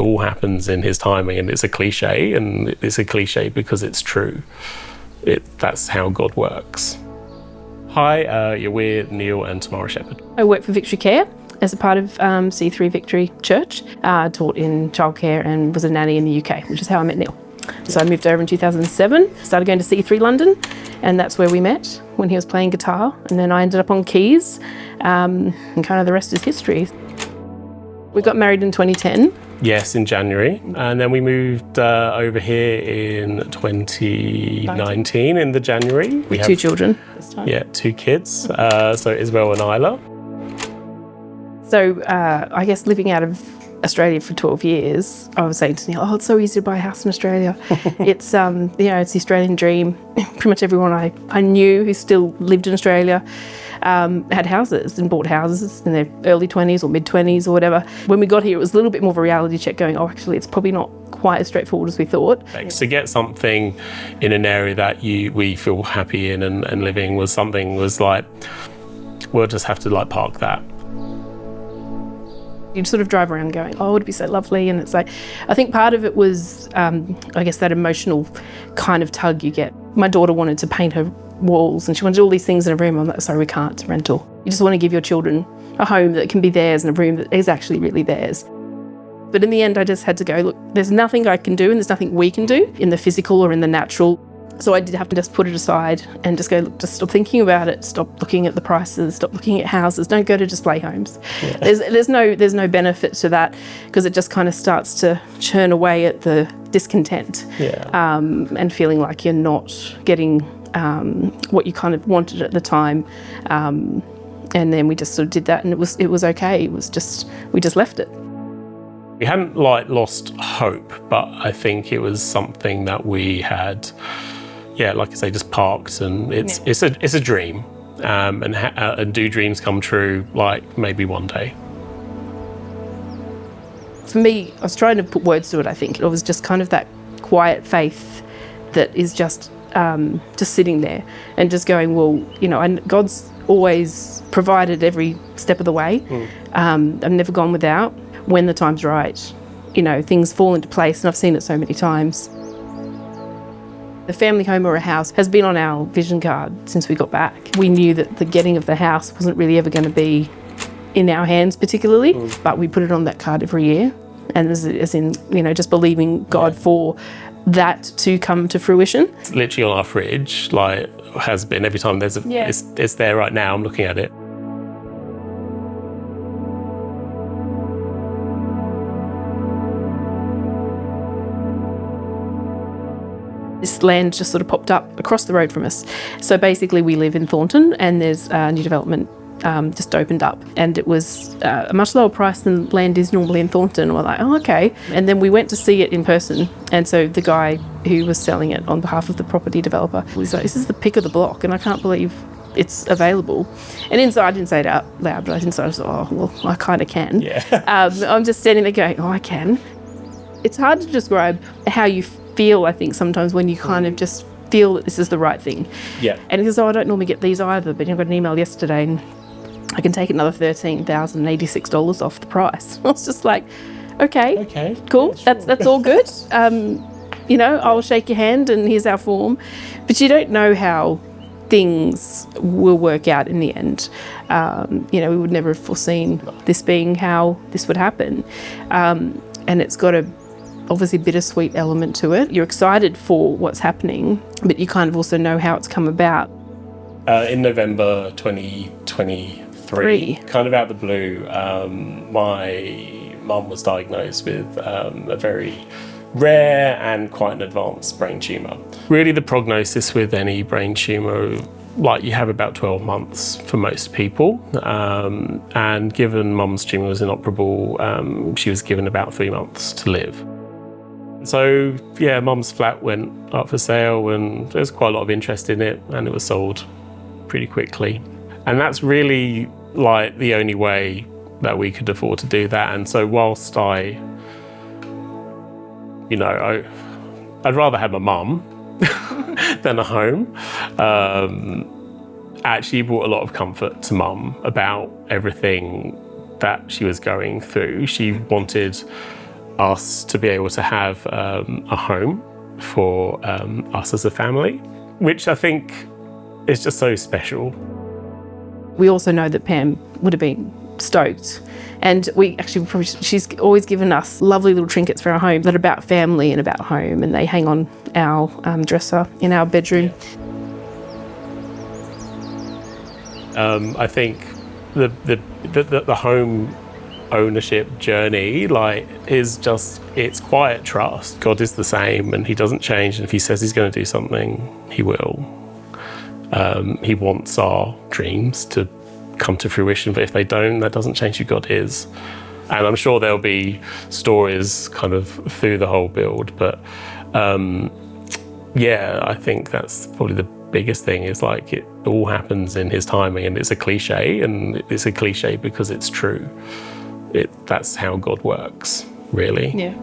all happens in his timing, and it's a cliche, and it's a cliche because it's true. That's how God works. Hi, you're with Neil and Tamara Shepherd. I work for Victory Care as a part of C3 Victory Church. Taught in childcare and was a nanny in the UK, which is how I met Neil. So I moved over in 2007, started going to C3 London, and that's where we met when he was playing guitar. And then I ended up on keys, and kind of the rest is history. We got married in 2010. Yes, in January. And then we moved over here in 2019 in the January. We have 2 children this time. Yeah, 2 kids, so Isabel and Isla. So I guess living out of Australia for 12 years, I was saying to Neil, it's so easy to buy a house in Australia. It's it's the Australian dream. Pretty much everyone I knew who still lived in Australia had houses and bought houses in their early 20s or mid-20s or whatever. When we got here, it was a little bit more of a reality check going, actually, it's probably not quite as straightforward as we thought. To get something in an area that we feel happy in and living was like, we'll just have to park that. You'd sort of drive around going, it would be so lovely. And it's like, I think part of it was, I guess, that emotional kind of tug you get. My daughter wanted to paint her walls and she wanted all these things in a room. I'm like, sorry, we can't, it's rental. You just want to give your children a home that can be theirs and a room that is actually really theirs. But in the end, I just had to go, look, there's nothing I can do and there's nothing we can do in the physical or in the natural. So I did have to just put it aside and just go, look, just stop thinking about it, stop looking at the prices, stop looking at houses, don't go to display homes. Yeah. There's no benefit to that because it just kind of starts to churn away at the discontent and feeling like you're not getting what you kind of wanted at the time. And then we just sort of did that and it was okay. We just left it. We hadn't lost hope, but I think it was something that we had, like I say, just parked, and it's a dream, and do dreams come true? Maybe one day. For me, I was trying to put words to it. I think it was just kind of that quiet faith that is just sitting there and just going, and God's always provided every step of the way. I've never gone without. When the time's right, things fall into place, and I've seen it so many times. The family home or a house has been on our vision card since we got back. We knew that the getting of the house wasn't really ever going to be in our hands particularly, but we put it on that card every year, and as in, just believing God for that to come to fruition. It's literally on our fridge, has been every time there's it's there right now. I'm looking at it. This land just sort of popped up across the road from us. So basically we live in Thornton and there's a new development just opened up, and it was a much lower price than land is normally in Thornton. We're like, okay. And then we went to see it in person, and so the guy who was selling it on behalf of the property developer was like, this is the pick of the block and I can't believe it's available. And inside, I didn't say it out loud, but inside I was like, I kind of can. Yeah. I'm just standing there going, I can. It's hard to describe how you feel, I think, sometimes when you kind of just feel that this is the right thing. Yeah. And he goes, I don't normally get these either, but I got an email yesterday and I can take another $13,086 off the price. I was just like, okay, cool, yeah, sure. That's all good. I'll shake your hand and here's our form. But you don't know how things will work out in the end. We would never have foreseen this being how this would happen. And it's got a obviously bittersweet element to it. You're excited for what's happening, but you kind of also know how it's come about. In November 2023, kind of out of the blue, my mum was diagnosed with a very rare and quite an advanced brain tumour. Really, the prognosis with any brain tumour, you have about 12 months for most people. And given mum's tumour was inoperable, she was given about 3 months to live. So, mum's flat went up for sale and there was quite a lot of interest in it, and it was sold pretty quickly. And that's really the only way that we could afford to do that. And so whilst I'd rather have a mum than a home, actually brought a lot of comfort to mum about everything that she was going through. She wanted us to be able to have a home for us as a family, which I think is just so special. We also know that Pam would have been stoked. And she's always given us lovely little trinkets for our home that are about family and about home, and they hang on our dresser in our bedroom. I think the home ownership journey it's quiet trust. God is the same and he doesn't change, and if he says he's going to do something, he will. He wants our dreams to come to fruition, but if they don't, that doesn't change who God is. And I'm sure there'll be stories kind of through the whole build, but I think that's probably the biggest thing, is like it all happens in his timing, and it's a cliche, and it's a cliche because it's true. That's how God works, really. Yeah.